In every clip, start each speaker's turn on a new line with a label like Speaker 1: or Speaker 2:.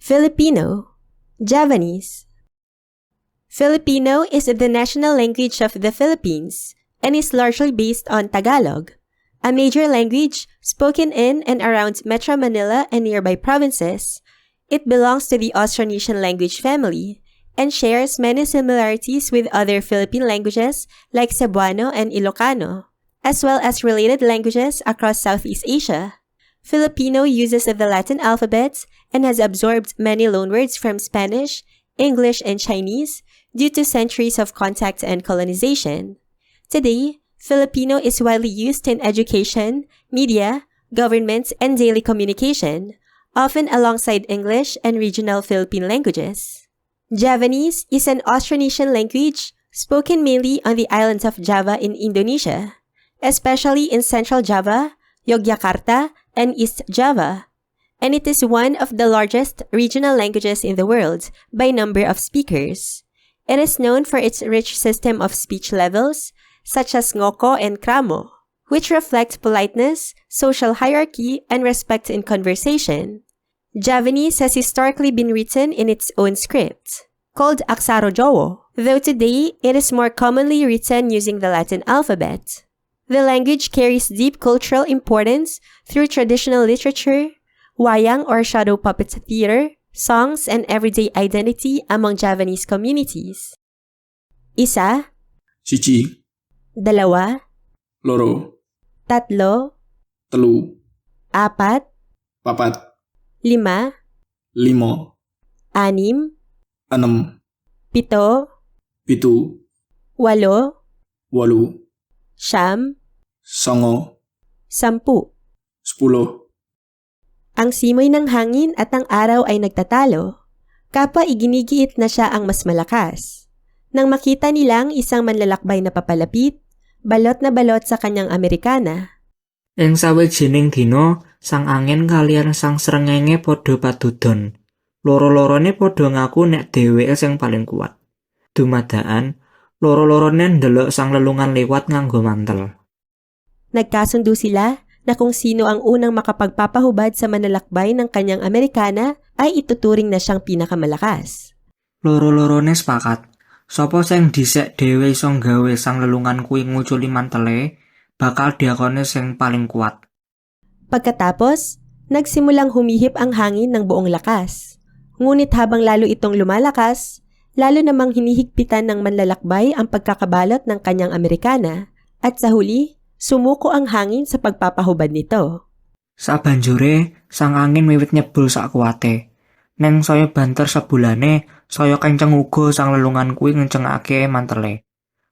Speaker 1: Filipino, Javanese. Filipino is the national language of the Philippines and is largely based on Tagalog, a major language spoken in and around Metro Manila and nearby provinces. It belongs to the Austronesian language family and shares many similarities with other Philippine languages like Cebuano and Ilocano, as well as related languages across Southeast Asia. Filipino uses the Latin alphabet and has absorbed many loanwords from Spanish, English, and Chinese due to centuries of contact and colonization. Today, Filipino is widely used in education, media, government, and daily communication, often alongside English and regional Philippine languages. Javanese is an Austronesian language spoken mainly on the islands of Java in Indonesia, especially in Central Java, Yogyakarta, and East Java, and it is one of the largest regional languages in the world by number of speakers. It is known for its rich system of speech levels, such as ngoko and kramo, which reflect politeness, social hierarchy, and respect in conversation. Javanese has historically been written in its own script, called Aksara Jawa, though today it is more commonly written using the Latin alphabet. The language carries deep cultural importance through traditional literature, wayang or shadow puppet theater, songs, and everyday identity among Javanese communities. Isa,
Speaker 2: Siji,
Speaker 1: dalawa,
Speaker 2: loro,
Speaker 1: tatlo,
Speaker 2: telu,
Speaker 1: apat,
Speaker 2: papat,
Speaker 1: lima,
Speaker 2: limo,
Speaker 1: anim,
Speaker 2: enem,
Speaker 1: pito,
Speaker 2: pitu,
Speaker 1: walo,
Speaker 2: wolu,
Speaker 1: siyam,
Speaker 2: songo,
Speaker 1: 10.
Speaker 2: 10.
Speaker 1: Ang simoy ng hangin at ang araw ay nagtatalo. Kapwa iginigiit na siya ang mas malakas. Nang makita nilang isang manlalakbay na papalapit, balot na balot sa kanyang Amerikana.
Speaker 3: Ing sawijining dina, sang angin kaliyan sang srengenge padha padudon. Loro-lorone padha ngaku nek dheweke sing paling kuat. Dumadakan, loro-lorone ndelok sang lelungan liwat nganggo mantel.
Speaker 1: Nagkasundo sila na kung sino ang unang makapagpapahubad sa manlalakbay ng kanyang Amerikana ay ituturing na siyang pinakamalakas.
Speaker 3: Loro-lorone sepakat. Sapa sing dhisik dhewe iso gawe sang lelungan kuwi nguculi mantele, bakal diakone sing paling kuat.
Speaker 1: Pagkatapos, nagsimulang humihip ang hangin ng buong lakas. Ngunit habang lalo itong lumalakas, lalo namang hinihigpitan ng manlalakbay ang pagkakabalot ng kanyang Amerikana at sa huli, sumuko ang hangin sa pagpapahubad nito.
Speaker 3: Sabanjure, sang angin wiwit nyebul sak kuwate. Neng saya banter sebulane, saya kenceng uga sang lelungan kuwi ngencengake mantele.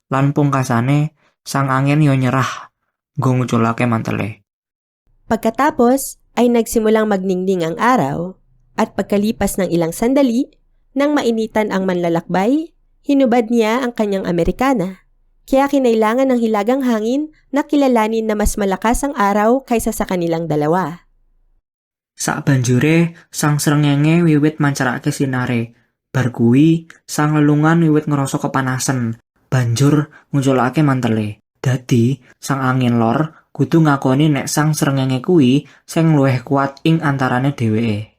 Speaker 3: Lan pungkasane, sang angin yo nyerah, nggo nguculake mantele.
Speaker 1: Pagkatapos, ay nagsimulang magningning ang araw, at pagkalipas ng ilang sandali, nang mainitan ang manlalakbay, hinubad niya ang kanyang Amerikana. Kaya kinailangan ng hilagang hangin na kilalanin na mas malakas ang araw kaysa sa kanilang dalawa.
Speaker 3: Sabanjure, sang srengenge wiwit mancarake sinare. Bar kuwi, sang lelungan wiwit ngrasa kepanasen, banjur nguculake mantele. Dadi, sang angin lor kudu ngakoni nek sang srengenge kuwi sing luwih kuat ing antarane dheweke.